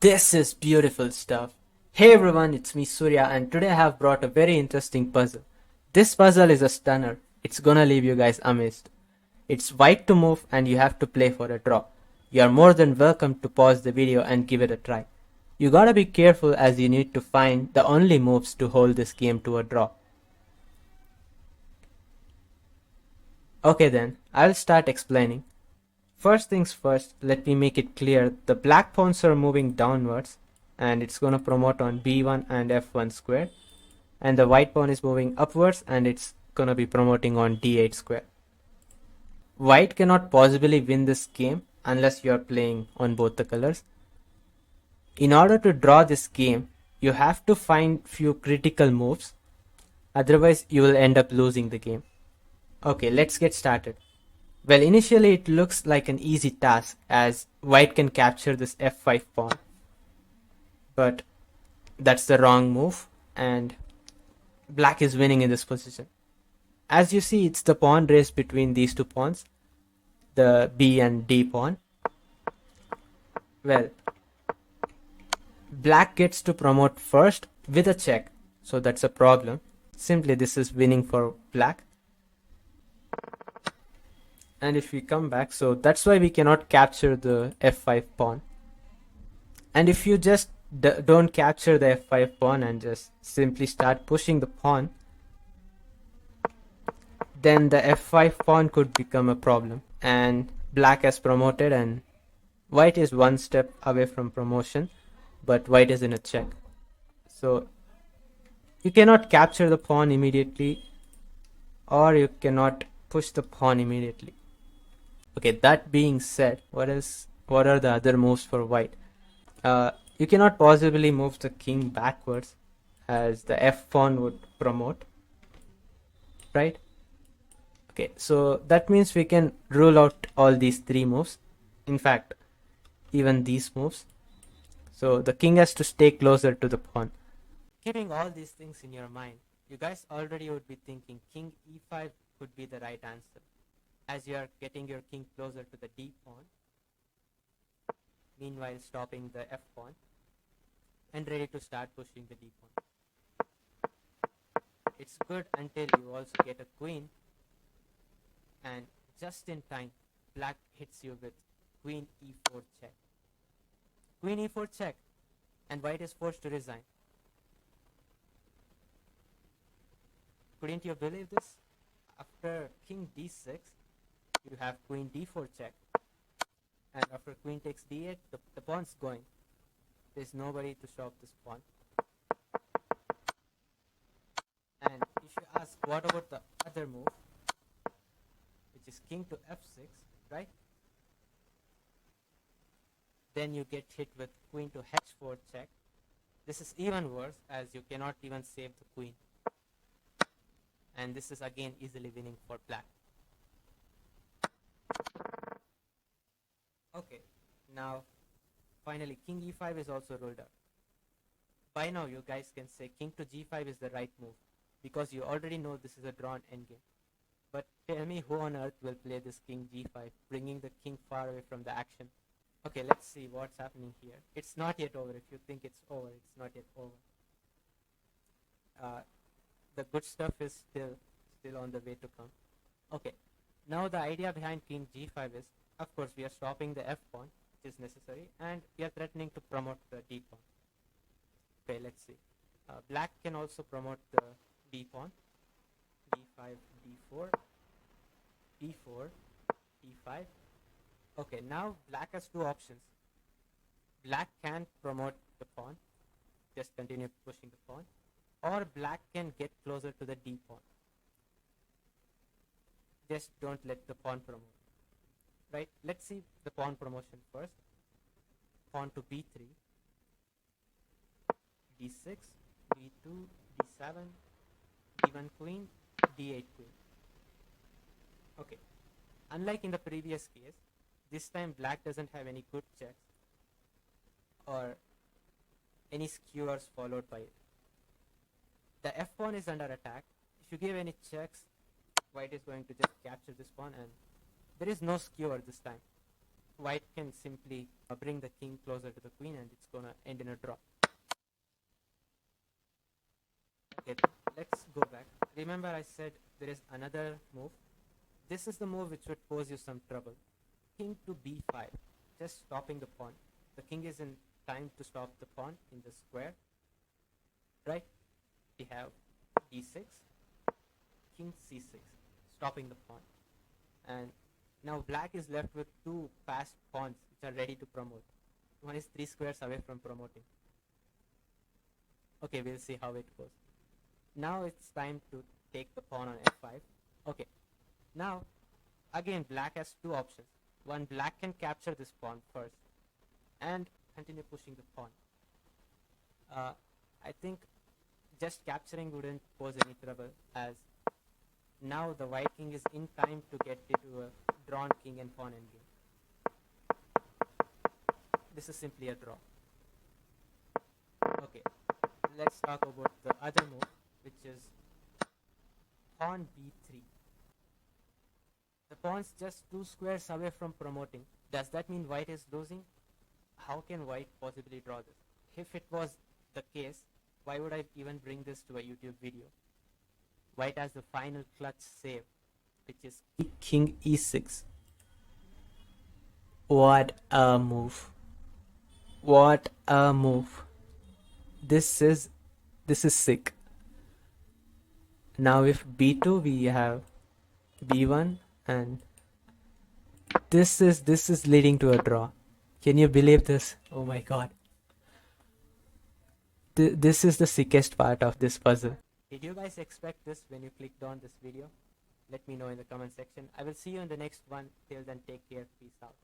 This is beautiful stuff. Hey everyone, it's me Surya and today I have brought a very interesting puzzle. This puzzle is a stunner. It's gonna leave you guys amazed. It's white to move and you have to play for a draw. You are more than welcome to pause the video and give it a try. You gotta be careful as you need to find the only moves to hold this game to a draw. Okay then, I'll start explaining. First things first, let me make it clear the black pawns are moving downwards and it's gonna promote on b1 and f1 square, and the white pawn is moving upwards and it's gonna be promoting on d8 square. White cannot possibly win this game unless you are playing on both the colors. In order to draw this game, you have to find few critical moves, otherwise you will end up losing the game. Okay, let's get started. Well, initially it looks like an easy task as white can capture this f5 pawn. But that's the wrong move and black is winning in this position. As you see, it's the pawn race between these two pawns, the b and d pawn. Well, black gets to promote first with a check, so that's a problem. Simply this is winning for black. And if we come back, so that's why we cannot capture the f5 pawn. And if you just don't capture the f5 pawn and just simply start pushing the pawn, then the f5 pawn could become a problem. And black has promoted and white is one step away from promotion, but white is in a check. So you cannot capture the pawn immediately or you cannot push the pawn immediately. Okay, that being said, what are the other moves for white? You cannot possibly move the king backwards as the f pawn would promote, right? Okay, so that means we can rule out all these three moves. In fact, even these moves. So the king has to stay closer to the pawn. Keeping all these things in your mind, you guys already would be thinking king e5 could be the right answer, as you are getting your king closer to the d pawn, meanwhile stopping the f pawn and ready to start pushing the d pawn. It's good until you also get a queen, and just in time black hits you with queen e4 check. Queen e4 check, and white is forced to resign. Couldn't you believe this? After king d6, you have queen d4 check, and after queen takes d8, the pawn's going. There's nobody to stop this pawn. And if you ask what about the other move, which is king to f6, right? Then you get hit with queen to h4 check. This is even worse as you cannot even save the queen. And this is again easily winning for black. Okay, now finally king e5 is also ruled out. By now you guys can say king to g5 is the right move because you already know this is a drawn endgame. But tell me who on earth will play this king g5, bringing the king far away from the action. Okay, let's see what's happening here. It's not yet over. If you think it's over, it's not yet over. The good stuff is still on the way to come. Okay, now the idea behind king g5 is, of course, we are stopping the f pawn, which is necessary, and we are threatening to promote the d pawn. Okay, let's see. Black can also promote the d pawn. d5, d4, e4, e5. Okay, now black has two options. Black can promote the pawn, just continue pushing the pawn, or black can get closer to the d pawn. Just don't let the pawn promote. Right? Let's see the pawn promotion first. Pawn to b3, d6, d2, d7, d1 queen, d8 queen. Okay. Unlike in the previous case, this time black doesn't have any good checks or any skewers followed by it. The f pawn is under attack. If you give any checks, white is going to just capture this pawn and there is no skewer this time. white can simply bring the king closer to the queen and it's gonna end in a draw. Okay, let's go back. Remember I said there is another move. This is the move which would pose you some trouble. King to b5, just stopping the pawn. The king is in time to stop the pawn in the square, right? We have d6, king c6, stopping the pawn. And now black is left with two fast pawns which are ready to promote. One is 3 squares away from promoting. Okay, we'll see how it goes. Now it's time to take the pawn on f5. Okay, now again black has two options. One, black can capture this pawn first and continue pushing the pawn. I think just capturing wouldn't pose any trouble, as now the white king is in time to get into a drawn king and pawn endgame. This is simply a draw. Okay, let's talk about the other move, which is pawn b3. The pawn's just 2 squares away from promoting. Does that mean white is losing? How can white possibly draw this? If it was the case, why would I even bring this to a YouTube video? White has the final clutch save, which is king e6. What a move. What a move. This is sick. Now if b2 we have b1, and this is leading to a draw. Can you believe this? Oh my god. This is the sickest part of this puzzle. Did you guys expect this when you clicked on this video? Let me know in the comment section. I will see you in the next one. Till then, take care. Peace out.